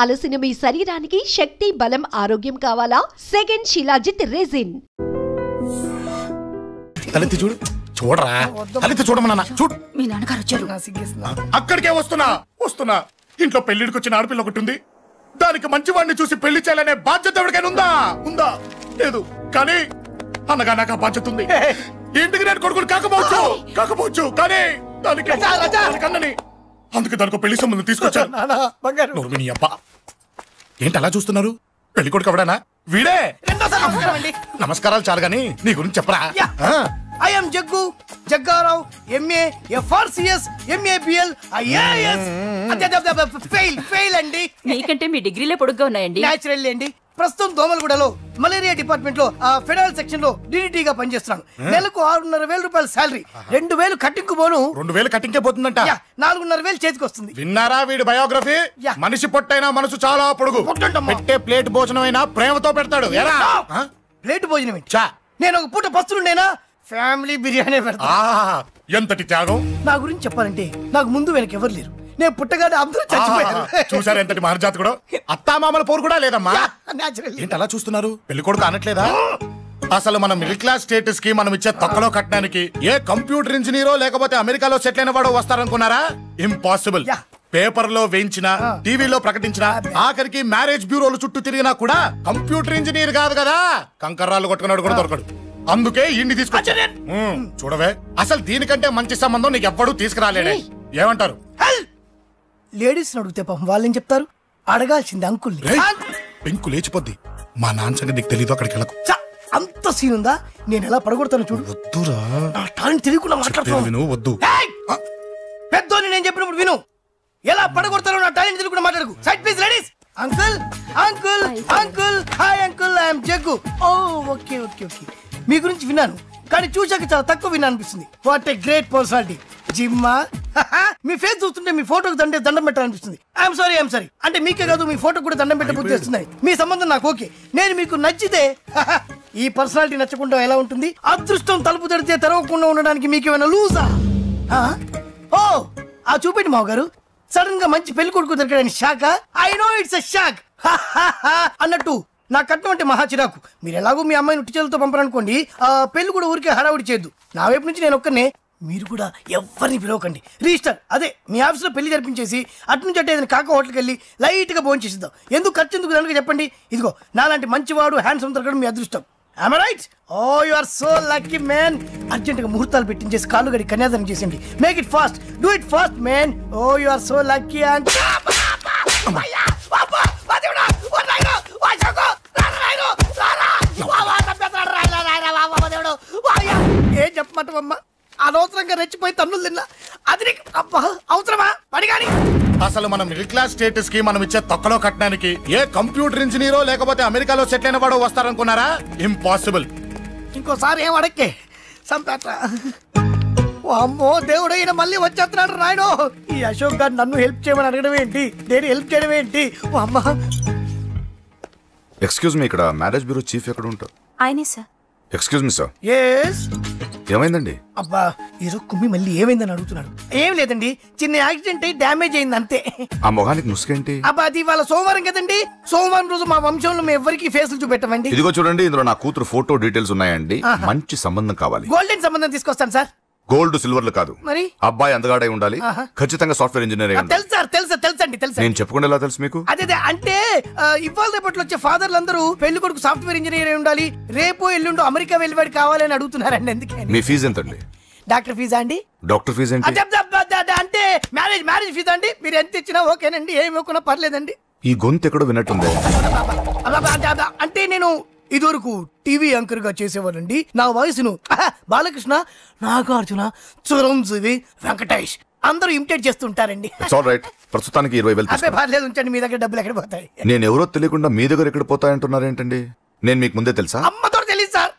అలసిన మీ శరీరానికి శక్తి, బలం, ఆరోగ్యం కావాలా? Second shilajit resin. తలెత్తి చూడు. చూడరా, తలెత్తి చూడమన్నా. చూడు, మీ నాన్నగారు వచ్చారు. అక్కడికే వస్తున్నా. ఇంట్లో పెళ్లిడికి వచ్చిన ఆడపిల్ల ఒకటి ఉంది. దానికి మంచివాడిని చూసి పెళ్లి చేయాలనే బాధ్యత ఎవరికైనా ఉందా? లేదు. కానీ అనగా నాకు ఆ బాధ్యత ఉంది. ఇంటికి నేను కొడుకుని కాకపోవచ్చు కానీ దానికి అందుకే దానికి పెళ్లి సంబంధం తీసుకొచ్చాను. ఏంటి అలా చూస్తున్నారు? పెళ్లి కొడుకు ఎవడానా? వీడే. నమస్కారాలు చాలు గాని నీ గురించి చెప్పరా. I am Jaggu, Jaggarao, MA, FRCS, MABL, IAS. Fail అండి. మీకంటే మీ డిగ్రీలే పొడుగ్గా ఉన్నాయండి. న్యాచురల్ అండి. ప్రస్తుతం దోమలగూడలో మలేరియా డిపార్ట్మెంట్ లో ఫెడరల్ సెక్షన్ లో DDT గా పనిచేస్తున్నాను. నెలకు 6,500 రూపాయలు శాలరీ, 2,000 కట్టింగ్ పోను. 2,000 కట్టింగే పోతుందంట. 4,500 చేతికి వస్తుంది. విన్నారా వీడి బయోగ్రఫీ? మనిషి పొట్టైనా మనసు చాలా పొడుగు. పెట్టే ప్లేట్ భోజనం అయినా ప్రేమతో పెడతాడు. ప్లేట్ భోజనం ఏంటి? నేను ఒక పూట పస్తులుండేనా? ఫ్యామిలీ బిర్యానీ పెడతా. ఎంతటి త్యాగం! నా గురించి చెప్పాలంటే నాకు ముందు వెనక ఎవరు లేరు. నేను పుట్టగానే అందరూ చచ్చిపోయారు. చూసారు ఎంతటి మహర్జాత్ కూడా. అత్తామామల పోరు కూడా లేదమ్మా. ఏంటి అలా చూస్తున్నారు? పెళ్లి కొడుకు అనట్లేదా? అసలు మన మిడిల్ క్లాస్ స్టేటస్ కి మనం ఇచ్చే తక్కువలో కట్టడానికి ఏ కంప్యూటర్ ఇంజనీరో లేకపోతే అమెరికాలో సెటిల్ అయిన వాడు వస్తారనుకున్నారా? ఇంపాసిబుల్. పేపర్ లో వేయించిన, టీవీలో ప్రకటించిన, ఆఖరికి మ్యారేజ్ బ్యూరోలు చుట్టూ తిరిగినా కూడా కంప్యూటర్ ఇంజనీర్ కాదు కదా, కంకర్రాలు కొట్టుకున్నాడు కూడా దొరకడు. అందుకే ఇండి తీసుకొచ్చా. చూడవే, అసలు దీనికంటే మంచి సంబంధం నీకు ఎవ్వడూ తీసుకురాలేడే. ఏమంటారు? లేడీస్ అడిగితే పాపం వాళ్ళేం చెప్తారు? అడగాల్సింది అంకుల్. పెంకు లేచిపోద్ది. మా నాన్న సంగతి నీకు తెలీదు. అక్కడికి వెళ్ళకు. అంత సీన్ ఉందా? నేను ఎలా పడగొడతాను చూడు. వద్దురా, నా టాలెంట్ తెలియకుండా మాట్లాడుతున్నాను. వద్దు. పెద్దోని నేను చెప్పినప్పుడు విను. ఎలా పడగొడతారో నా టాలెంట్ తెలియకుండా మాట్లాడకు. Side please ladies. Uncle uncle uncle hi uncle, I'm Jaggu. Oh okay okay okay. మీ గురించి విన్నాను కానీ చూశాక చాలా తక్కువ విన్నా అనిపిస్తుంది. What a great personality. జిమ్మా, మీ ఫేస్ చూస్తుంటే మీ ఫోటోకి దండం పెట్టాలనిపిస్తుంది. ఐఎమ్ సారీ అంటే మీకే కాదు, మీ ఫోటో కూడా దండం పెట్టబుద్ధి వస్తున్నాయి. మీ సంబంధం నాకు ఓకే. నేను మీకు నచ్చితే ఈ పర్సనాలిటీ నచ్చకుండా ఎలా ఉంటుంది? అదృష్టం తలుపు తెరితే తెరవకుండా ఉండడానికి మీకేమైనా లూజా? ఓ ఆ చూపెట్టి మావ గారు. సడన్ గా మంచి పెళ్లి కొడుకు దొరికాడని shock. I know it's a shock అన్నట్టు నా కట్నం అంటే మహా చిరాకు. మీరు ఎలాగో మీ అమ్మాయిని ఉట్టి చేతులతో పంపరనుకోండి, పెళ్లి కూడా ఊరికే హడావుడి చేయొద్దు. నా వైపు నుంచి నేను ఒక్కనే, మీరు కూడా ఎవరిని పిలవకండి. రిజిస్టర్ అదే మీ ఆఫీస్లో పెళ్లి జరిపించేసి అటు నుంచి అంటే ఏదైనా కాక హోటల్కి వెళ్ళి లైట్గా భోజనం చేసిద్దాం. ఎందుకు ఖర్చు ఎందుకు దానికి చెప్పండి. ఇదిగో నాలాంటి మంచివాడు హ్యాండ్సమ్ దొరకడం మీ అదృష్టం. Am I right? Oh, you are so lucky, man. అర్జెంటుగా ముహూర్తాలు పెట్టించేసి కాళ్ళు గడి కన్యాదానం చేసేయండి. Make it fast. Do it fast, man. Oh, you are so lucky. And ఏం చెప్పమంటావమ్మా? అనవసరంగా రెచ్చిపోయి తన్నులు తిన్నా. అది అబ్బా అవసరమా? పడిగాని అసలు మన మిడిల్ క్లాస్ స్టేటస్ కి మనం ఇచ్చే తక్కువలో కట్టడానికి ఏ కంప్యూటర్ ఇంజనీరో లేకపోతే అమెరికాలో సెటిల్ అయిన వాడు వస్తారనుకున్నారా? ఇంపాసిబుల్. ఇంకోసారి ఏం అడక్కే సంపేట. అమ్మో దేవుడు, ఈయన మళ్ళీ వచ్చేస్తున్నాడు రాయడు. ఈ అశోక్ గారు నన్ను హెల్ప్ చేయమని అడగడం ఏంటి, నేను హెల్ప్ చేయడం ఏంటి? అమ్మా ఎక్స్క్యూజ్ మీ, ఇక్కడ మ్యారేజ్ బ్యూరో చీఫ్ ఎక్కడ ఉంటారు? ఆయనే sir. Excuse me sir. Yes. ఏమైందండి? అబ్బా ఈరోజు కుమ్మి మళ్ళీ ఏమైందని అడుగుతున్నాడు. ఏం లేదండి, చిన్న యాక్సిడెంట్ అయి డ్యామేజ్ అయింది అంతే. ఆ మొహానికి ముసుకేంటి? అబ్బా అది ఇవాళ సోమవారం కదండి. సోమవారం రోజు మా వంశంలో మేము ఎవరికి ఫేసులు చూపెట్టమండి. ఇదిగో చూడండి, ఇందులో నా కూతురు ఫోటో డీటెయిల్స్ ఉన్నాయండి. మంచి సంబంధం కావాలి. గోల్డెన్ సంబంధం తీసుకొస్తాను సార్. గోల్డ్ సిల్వర్లు కాదు, మరి అబ్బాయి అందగాడై ఉండాలి. ఖచ్చితంగా సాఫ్ట్వేర్ ఇంజనీర్. తెలుసండి. నేను చెప్పకుండా ఎలా తెలుసు మీకు? అదే అంటే ఇవాళ రేపట్లో వచ్చే ఫాదర్లు అందరూ పెళ్లి కొడుకు సాఫ్ట్వేర్ ఇంజనీర్ అయి ఉండాలి, రేపు ఎల్లుండో అమెరికా వెళ్ళివాడు కావాలని అడుగుతున్నారండి. ఎందుకే? మీ ఫీజు ఎంతండి? డాక్టర్ ఫీజా అండి? డాక్టర్ ఫీజు ఏంటి? అంటే మ్యారేజ్ ఫీజా అండి. మీరు ఎంత ఇచ్చినా ఓకేనండి, ఏమి ఇవ్వకున్నా పర్లేదండి. ఈ గొంతు ఎక్కడో విన్నట్టుంది. అంటే నేను ఇదివరకు టీవీ యాంకర్ గా చేసేవాడండి. నా వయసును బాలకృష్ణ, నాగార్జున, చిరంజీవి, వెంకటేష్ అందరూ ఇమిటేట్ చేస్తుంటారండి. ప్రస్తుతానికి 20,000. పర్లేదు ఉంచండి, మీ దగ్గర డబ్బులు ఎక్కడ పోతాయి? నేను ఎవరో తెలియకుండా మీ దగ్గర ఎక్కడ పోతాయంటున్నారేంటండి? నేను మీకు ముందే తెలుసా? అమ్మతో తెలియదు సార్.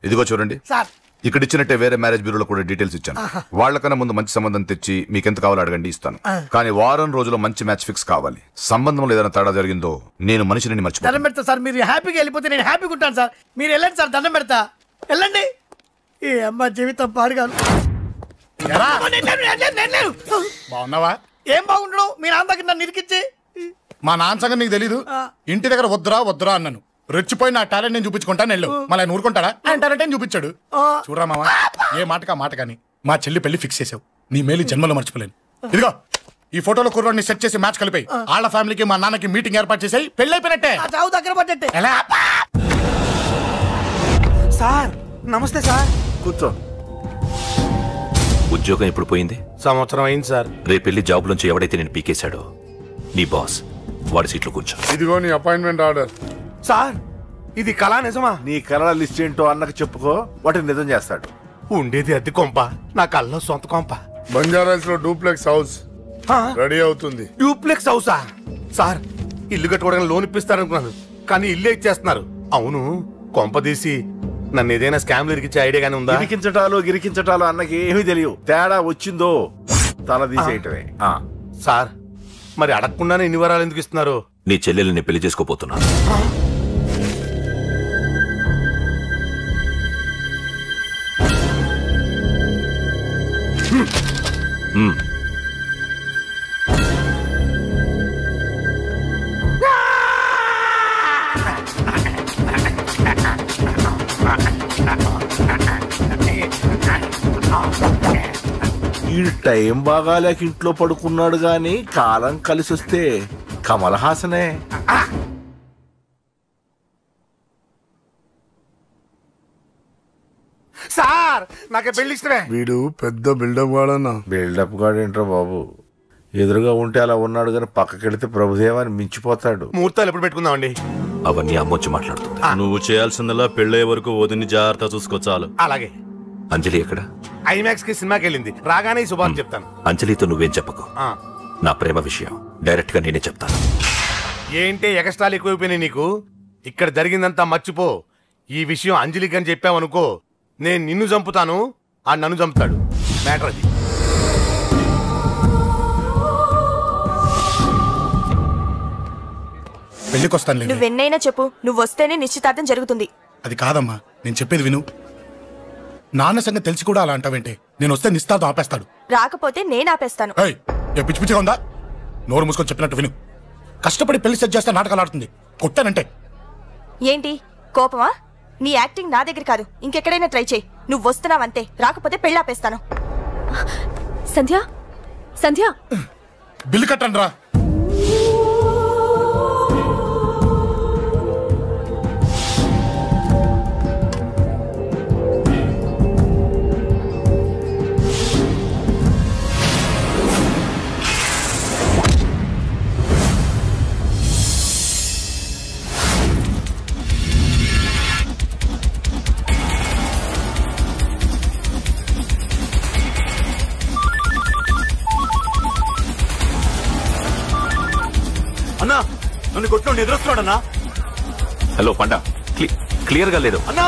ఇదిగో చూడండి సార్, ఇక్కడ ఇచ్చినట్టే వేరే మ్యారేజ్ బ్యూరోలో కూడా డీటెయిల్స్ ఇచ్చాను. వాళ్ళకన్నా ముందు మంచి సంబంధం తెచ్చి మీకు ఎంత కావాలో అడగండి, ఇస్తాను. కానీ వారం రోజుల్లో మంచి మ్యాచ్ ఫిక్స్ కావాలి. సంబంధంలో ఏదైనా తేడా జరిగిందో నేను మనిషిని మర్చిపోతాను. దండం పెడతా సార్. మీరు హ్యాపీగా వెళ్ళిపోతే నేను హ్యాపీగా ఉంటాను సార్. మీరు వెళ్ళండి సార్, దండం పెడతా. వెళ్ళండి. ఈ అమ్మ జీవితం పాడుగాను. బాగున్నావా? ఏం బాగుండడం? మీ నాన్న దగ్గర నన్ను ఇరికిచ్చి మా నాన్న సంగతి నీకు తెలీదు. ఇంటి దగ్గర వద్దురా అన్నాను. రెచ్చిపోయి నా టాలెంట్ నేను చూపించుకుంటాను వెళ్ళు. మళ్ళీ ఆయన ఊరుకుంటాడా? ఆయన టాలెంట్ నేను చూపించాడు. చూడరా మామ, ఏ మాటకా మాట కానీ మా చెల్లి పెళ్లి ఫిక్స్ చేసావు. నీ మేలు జన్మలో మర్చిపోలేను. ఇదిగో ఈ ఫోటోలో కుర్రాడిని సెట్ చేసి మ్యాచ్ కలిపాయి. వాళ్ళ ఫ్యామిలీకి మా నాన్నకి మీటింగ్ ఏర్పాటు చేసాయి. పెళ్లి అయిపోయినట్టే. దగ్గర పడ్డట్టే. ఎలా? సార్ నమస్తే సార్. కూర్చో. ఉద్యోగం ఎప్పుడు పోయింది? సంవత్సరం అయింది సార్. రేపెళ్ళి జాబ్ నుంచి ఎవడైతే నేను పీకేశాడో నీ బాస్ వాడి సీట్లో కూర్చో. ఇదిగో నీ అపాయింట్మెంట్ ఆర్డర్. సార్ ఇది కళా నిజమా? నీ కళల లిస్ట్ ఏంటో అన్నకు చెప్పుకో, వాటిని నిజం చేస్తాడు. ఉండేది అద్దె కొంప, నా కళ్ళలో సొంత కొంప. బంజారాస్ లో డూప్లెక్స్ హౌస్ రెడీ అవుతుంది. డూప్లెక్స్ హౌసా? సార్ ఇల్లు కట్టుకోవడానికి లోన్ ఇప్పిస్తారనుకున్నాను, కానీ ఇల్లే ఇచ్చేస్తున్నారు. అవును, కొంప తీసి నన్ను ఏదైనా స్కామ్ ఇరికించే ఐడియా గానీ ఉందా? గిరికించటాలు అన్నకి ఏమీ తెలియవు. తేడా వచ్చిందో తల తీసేయటమే. సార్ మరి అడగకుండానే ఇన్ని వరాలు ఎందుకు ఇస్తున్నారు? నీ చెల్లెల్ని పెళ్లి చేసుకోపోతున్నాను. ఈ టైం బాగాలేక ఇంట్లో పడుకున్నాడు గాని కాలం కలిసి వస్తే కమల్ హాసనే. సార్ నాకే పెళ్లి ఇష్టమే. వీడు పెద్ద బిల్డప్ వాడన్నా. బిల్డప్ గాడేంట్రా బాబు, ఎదురుగా ఉంటే అలా ఉన్నాడు గాని పక్కకెడితే ప్రభుదేవాన్ని మించిపోతాడు. ముహూర్తాలు ఎప్పుడు పెట్టుకుందామండి? అవన్నీ అమ్మొచ్చి మాట్లాడుతుంది. నువ్వు చేయాల్సిందలా పెళ్ళే వరకు వదిని జాగ్రత్త చూసుకో చాలు. అలాగే. అంజలి ఎక్కడ? ఐమాక్స్ కి సినిమాకి వెళ్ళింది, రాగానే శుభాన్ని చెప్తాను. అంజలితో నువ్వేం చెప్పకు. నా ప్రేమ విషయం డైరెక్ట్ గా నేనే చెప్తాను. ఏంటి ఎక్స్ట్రాలు ఎక్కువైపోయినాయి నీకు? ఇక్కడ జరిగిందంతా మర్చిపో. ఈ విషయం అంజలికి అని చెప్పావనుకో, నేను నిన్ను చంపుతాను, ఆ నన్ను చంపుతాడు. మ్యాటర్ అది. పెళ్లికొస్తాను. నువ్వెన్నైనా చెప్పు, నువ్వు వస్తేనే నిశ్చితార్థం జరుగుతుంది. అది కాదమ్మా, నేను చెప్పేది విను. నాన్న సంగతి తెలిసి కూడా అలా అంటావేంటే? నేను వస్తే నిస్తాతో ఆపేస్తాడు. రాకపోతే నేను ఆపేస్తాను. పిచ్చి పిచ్చిగా ఉందా? నోరు మూసుకొని చెప్పినట్టు విను. కష్టపడి పెళ్లి సెట్ చేస్తే నాటకాలు ఆడుతుంది. కొట్టానంటే ఏంటి కోపమా? నీ యాక్టింగ్ నా దగ్గర కాదు, ఇంకెక్కడైనా ట్రై చేయి. నువ్వు వస్తున్నావంతే, రాకపోతే పెళ్లి ఆపేస్తాను. సంధ్య సంధ్య బిల్లు కట్టండి రా. అన్నా నన్ను కొట్టిన ఎదురొస్తున్నాడన్నా. హలో పండా, క్లియర్ గా లేదు అన్నా.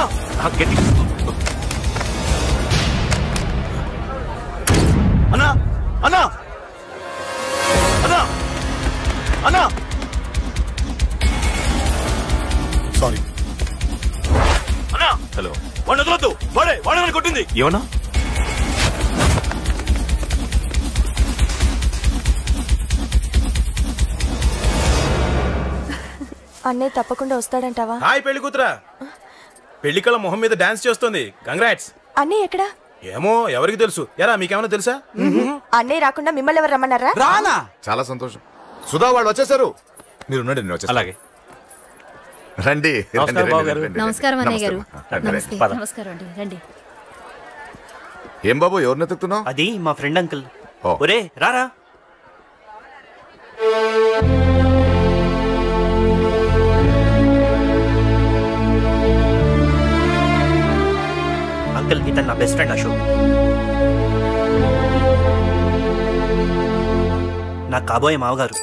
గట్టి అన్నా అన్నా అన్నా అన్నా. సారీ అన్నా. హలో, వాడిని వదలొద్దు, వాడే నన్ను కొట్టింది. ఏమన్నా? అన్నయ్య తప్పకుండా వస్తాడంటావా? హాయ్ పెళ్లి కూతురా. పెళ్లి కళ మొహం మీద డాన్స్ చేస్తుంది. కంగ్రాట్స్. అన్నయ్య ఎక్కడా? ఏమో ఎవరికి తెలుసు. ఎరా మీకేమైనా తెలుసా? అన్నయ్య రాకుండా మిమ్మల్ని ఎవరు రమ్మన్నారా? రానా? చాలా సంతోషం. సుధా వాళ్ళు వచ్చేసారు. మీరు ఉండండి, నేను వచ్చేస్తాను. అలాగే. రండి. నమస్కారం అన్నయ్య గారు. నమస్తే. నమస్కారం అండి, రండి. ఏం బాబు, ఎవరిని ఎత్తుకుతున్నావు? అది మా ఫ్రెండ్ అంకుల్. ఓ. ఒరే రారా. అంకుల్ ఇతను నా బెస్ట్ ఫ్రెండ్ అశోక్. నా కాబోయే మావగారు.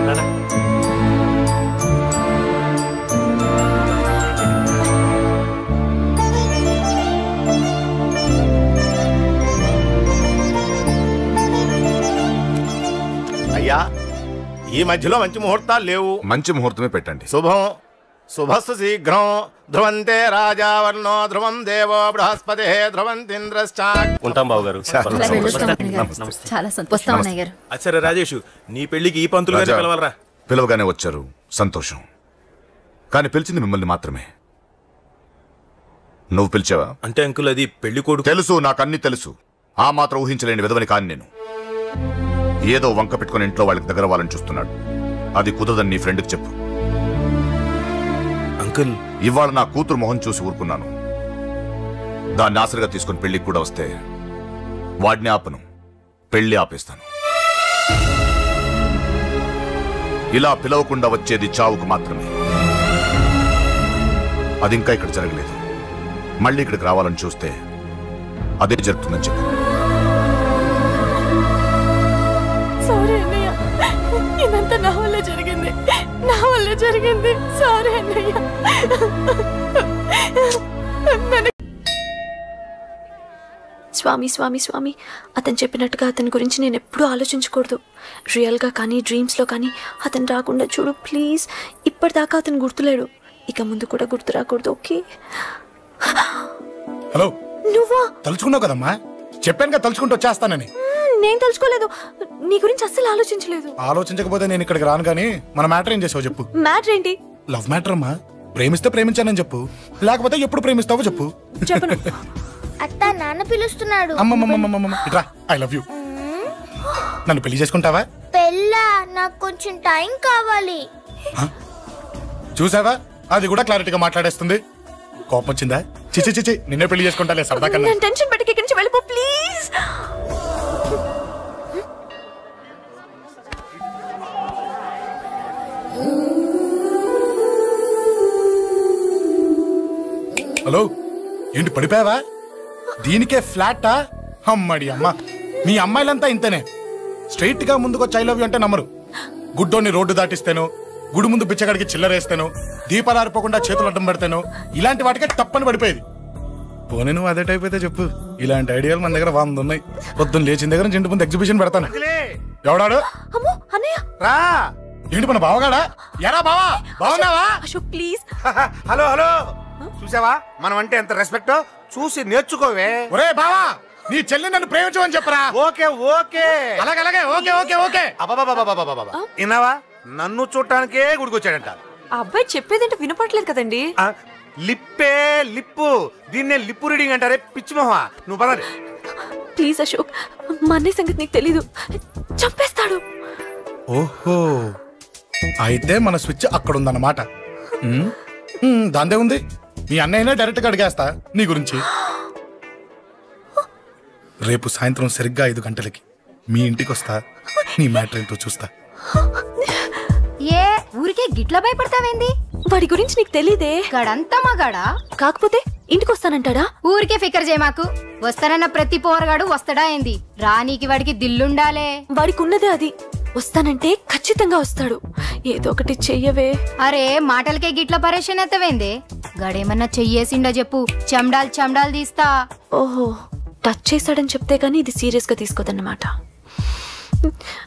రారా. అయ్యా, ఈ మధ్యలో మంచి ముహూర్తాలు లేవు. మంచి ముహూర్తమే పెట్టండి. శుభం. శుభస్సు శీఘ్రం ధ్రువంతే రాజావర్ణో ధ్రువం దేవో బృహస్పతి ధ్రువంతింద్రశ్చ. ఉంటాం బాబు గారు. చాలా సంతోషం అన్నయ్య గారు. అచ్చరే రాజేష్, నీ పెళ్లికి ఈ పంతులు గారిని పిలవాలరా. పిలవగానే వచ్చారు, సంతోషం. కానీ పిలిచింది మిమ్మల్ని మాత్రమే. నువ్వు పిలిచావా? అంటే అంకుల్ అది పెళ్లి కొడుకు. తెలుసు, నాకు అన్ని తెలుసు. ఆ మాత్రం ఊహించలేని విధవని కాని నేను. ఏదో వంక పెట్టుకుని ఇంట్లో వాళ్ళకి దగ్గర వాళ్ళని చూస్తున్నాడు. అది కుదరదని నీ ఫ్రెండ్కి చెప్పు. అంకుల్, ఇవాళ నా కూతురు మొహం చూసి ఊరుకున్నాను. దాన్ని ఆసరిగా తీసుకుని పెళ్లికి కూడా వస్తే వాడిని ఆపను, పెళ్లి ఆపేస్తాను. ఇలా పిలవకుండా వచ్చేది చావుకు మాత్రమే. అది ఇంకా ఇక్కడ జరగలేదు. మళ్ళీ ఇక్కడికి రావాలని చూస్తే అదే జరుగుతుందని చెప్పు. సారీ అన్నయ్య, ఇదంతా నా వల్ల జరిగింది. సారీ అన్నయ్య. స్వామి స్వామి స్వామి, అతను చెప్పినట్టుగా అతని గురించి నేను ఎప్పుడూ ఆలోచించకూడదు. రియల్గా కానీ డ్రీమ్స్లో కానీ అతను రాకుండా చూడు ప్లీజ్. ఇప్పటిదాకా అతను గుర్తులేడు, ఇక ముందు కూడా గుర్తు రాకూడదు. ఓకే. హలో, నువ్వా? తలుచుకున్నావు కదమ్మా, చెప్పాను కదా తలుచుకుంటూ వచ్చేస్తానని. నేను తలుచుకోలేదు, నీ గురించి అస్సలు ఆలోచించలేదు. ఆలోచించకపోతే నేను ఇక్కడికి రాను. కానీ మన మ్యాటర్ ఏం చేసావు చెప్పు. మ్యాటర్ ఏంటి? లవ్ మ్యాటర్ అమ్మా. ప్రేమిస్తే ప్రేమించానని చెప్పు, లేకపోతే ఎప్పుడు ప్రేమిస్తావో చెప్పు. చెప్పను. అత్త, నాన్న పిలుస్తున్నాడు. అమ్మమ్మమ్మమ్మమ్మ, ఇట్రా. I love you. నన్ను పెళ్లి చేసుకుంటావా? పెళ్ళా? నాకు కొంచెం టైం కావాలి. చూసావా, అది కూడా క్లారిటీగా మాట్లాడేస్తుంది. కోపం వచ్చిందా? చిచి చిచి, నిన్నే పెళ్లి చేసుకుంటాలే సరదా కన్నా. నేను టెన్షన్ పెట్టి ఇక్కడి నుంచి వెళ్ళిపో ప్లీజ్. హలో, ఏంటి పడిపోయావా? దీనికే ఫ్లాటా? అమ్మడి అమ్మ, మీ అమ్మాయిలంతా ఇంతనే. స్ట్రైట్ గా ముందుకొచ్చి ఐ లవ్ యూ అంటే నమ్మరు. గుడ్డోని రోడ్డు దాటిస్తాను, గుడి ముందు బిచ్చగాడికి చిల్లరేస్తాను, దీపాలు ఆరిపోకుండా చేతులు అడ్డం పెడతాను. ఇలాంటి వాటికే తప్పని పడిపోయేది. పోనీ నువ్వు అదే టైప్ అయితే చెప్పు. ఇలాంటి ఐడియాలు మన దగ్గర 100 ఉన్నాయి. పొద్దున్న లేచిన దగ్గర నుంచి ఇంటి ముందు ఎగ్జిబిషన్ పెడతాను. ఎవడాడు? రా. ఏంటి మన బావగాడా? ఎరా బావా, బావున్నావా? అశోక్ ప్లీజ్. హలో హలో, చూసావా మనం అంటే ఎంత రెస్పెక్ట్? చూసి నేర్చుకోవే. ఒరే బావా, నీ చెల్లి నన్ను ప్రేమించమని చెప్పరా. ఓకే ఓకే, అలాగే ఓకే ఓకే ఓకే. విన్నావా, నన్ను చూడటానికే గుడికొచ్చాడంట. ఆ అబ్బాయి చెప్పేదంటే వినపడలేదు కదండి. లిప్పే లిప్పు, దీన్నే లిప్పు రీడింగ్ అంటారే పిచ్చి మొహ. నువ్వు పదండి ప్లీజ్. అశోక్, మా అన్నయ్య సంగతి నీకు తెలీదు, చంపేస్తాడు. ఓహో, అయితే మన స్విచ్ అక్కడ ఉందన్నమాట. దాందే ఉంది. మీ అన్నయ్యనే డైరెక్ట్ గా అడిగేస్తా నీ గురించి. రేపు సాయంత్రం సరిగ్గా 5 గంటలకి మీ ఇంటికి వస్తా. నీ మ్యాటర్ ఏంటో చూస్తా. ఏ ఊరికే గిట్ల భయపడతావేంది? వాడి గురించి నీకు తెలీదే. గడంతా మగాడా? కాకపోతే ఇంటికి వస్తానంటాడా? ఊరికే ఫికర్ చేయమాకు. వస్తానన్న ప్రతి పోరగాడు వస్తాడా ఏంది? రానీకి వాడికి దిల్లుండాలే. వాడికి ఉన్నదే అది. వస్తానంటే ఖచ్చితంగా వస్తాడు. ఏదో ఒకటి చెయ్యవే. అరే మాటలకే గిట్ల పరేషన్ ఎత్తవేంది? గడేమన్నా చెయ్యేసిండా చెప్పు, చెమ్డాల్ తీస్తా. ఓహో, టచ్ చేశాడని చెప్తే గానీ ఇది సీరియస్ గా తీసుకోదన్నమాట.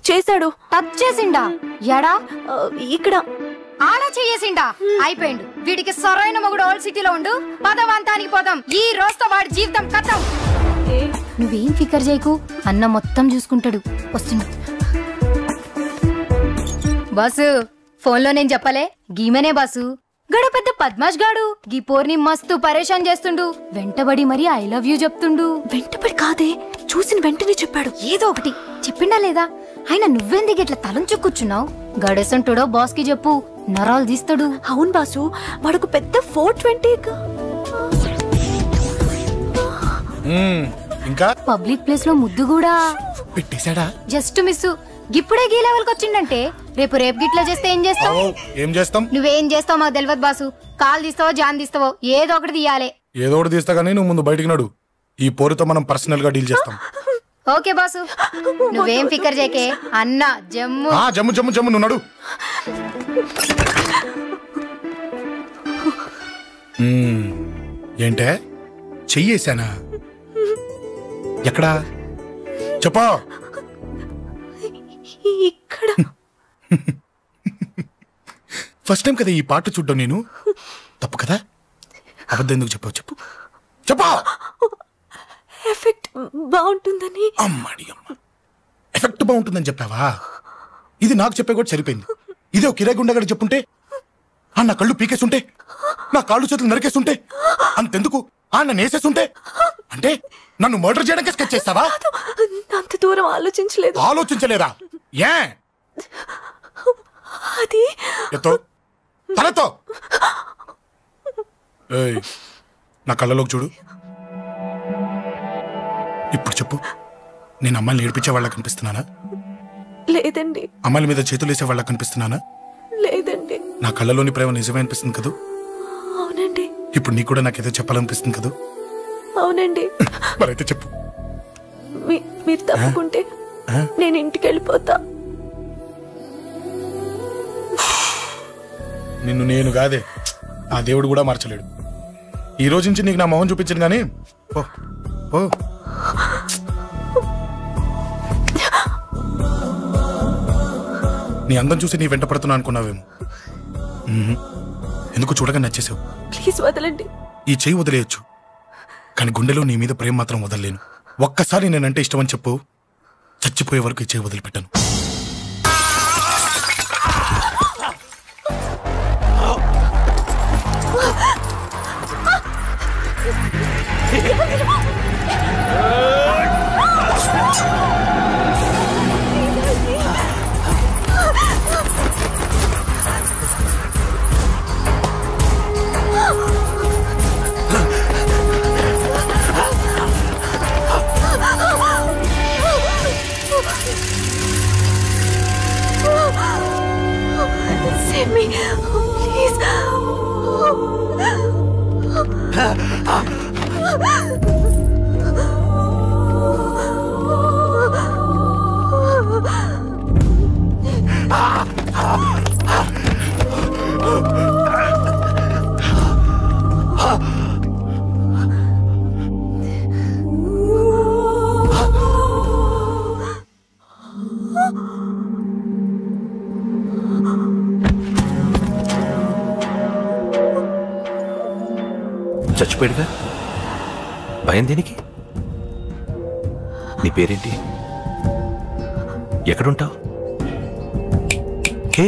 చేశాడు. టచ్ చేసిండా? ఎడా? ఇక్కడ. ఆడా చెయ్యేసిండా? అయిపోయిండు. వీడికి సరైన మొగుడు ఓల్డ్ సిటీలో ఉండు. పదవంతానికి పోదాం. ఈ రోజుతో వాడి జీవితం కథం. నువ్వేం ఫికర్ చేయకు, అన్న మొత్తం చూసుకుంటాడు. వస్తుండు. బాసు, ఫోన్లో నేను చెప్పలే, గీమనే బాసు. గడు పెద్ద పద్మాష్ గాడు. గీ పోర్ని మస్తు పరేషాన్ చేస్తుండు. వెంటబడి మరి ఐ లవ్ యూ చెప్తుండు. వెంటబడి కాదే, చూసిన వెంటనే చెప్పాడు. ఏదో ఒకటి చెప్పిండా లేదా? ఆయన నువ్వెందుకు ఇట్లా తలంచు కూర్చున్నావు? గడేసంటుడో బాస్ కి చెప్పు, నరాలు తీస్తాడు. అవును బాసు, వాడుకు పెద్ద 420. ఇంకా పబ్లిక్ ప్లేస్ లో ముద్దు కూడా పెట్టేశాడా? Just miss. ఇప్పుడే గీ లెవెల్ కి వచ్చిండంటే రేపు గిట్లా చేస్తే ఏం చేస్తావు? ఏం చేస్తాం? నువ్వేం చేస్తావు మాకు తెలియదు బాసు. కాల్ తీస్తావో జాన్ తీస్తావో ఏదో ఒకటి తీయాలి. ఏదో ఒకటి తీస్తా గానీ నువ్వు ముందు బయటికి నడు. ఈ పోరుతో మనం పర్సనల్ గా డీల్ చేస్తాం. ఓకే బాసు, నువ్వేం ఫికర్ చేకే. అన్న జమ్ము జమ్ము జమ్ము జమ్ము, నువ్వు నడు. ఏంటే చెయ్యేశానా? ఎక్కడా చెప్పా? ఇక్కడ. ఫస్ట్ టైం కదా ఈ పాట చూడ్డం నేను. తప్పు కదా? అబద్ధం ఎందుకు చెప్పావు? చెప్పు చెప్పా. ఎఫెక్ట్ బాగుంటుందని. అమ్మాడి అమ్మ, ఎఫెక్ట్ బాగుంటుందని చెప్పావా? ఇది నాకు చెప్పే కూడా సరిపోయింది. ఇదే ఒక కిరాయి గుండెగాడు చెప్పుంటే, నా కళ్ళు పీకేస్తుంటే, నా కాళ్ళు చేతులు నరికేస్తుంటే, అంతెందుకు నన్ను వేసేస్తుంటే, అంటే నన్ను మర్డర్ చేయడానికి స్కెచ్ చేస్తావా? అంత దూరం ఆలోచించలేదు. ఆలోచించలేదా? ఏ అది ఎత్తో తలతో. నా కళ్ళలోకి చూడు. ఇప్పుడు చెప్పు, నేను అమ్మాయిని ఏడిపించే వాళ్ళ కనిపిస్తున్నానా? లేదండి. అమ్మాయిల మీద చేతులు వేసే వాళ్ళ కనిపిస్తున్నానా? లేదండి. నా కళ్ళలోని ప్రేమ నిజమే అనిపిస్తుంది కదూ? అవునండి. ఇప్పుడు నీకు కూడా నాకేదో చెప్పాలనిపిస్తుంది కదూ? అవునండి. మరైతే చెప్పు. మీరు తప్పుకుంటే నేను ఇంటికి వెళ్ళిపోతా. నిన్ను నేను కాదే, ఆ దేవుడు కూడా మార్చలేడు. ఈ రోజు నుంచి నీకు నా మొహం చూపించను కానీ ఓ ఓ. నీ అందం చూసి నీ వెంట పడుతున్నా అనుకున్నావేమో. ఎందుకు చూడగా నచ్చేసావు. ప్లీజ్ వదలండి. ఈ చెయ్యి వదిలేయచ్చు, కానీ గుండెలో నీ మీద ప్రేమ మాత్రం వదలలేను. ఒక్కసారి నేనంటే ఇష్టం అని చెప్పు, చచ్చిపోయే వరకు ఈ చెయ్యి వదిలిపెట్టాను. Save me, please. చచ్చిపోయాడుగా, భయం దేనికి? నీ పేరేంటి? ఎక్కడుంటావు? హే,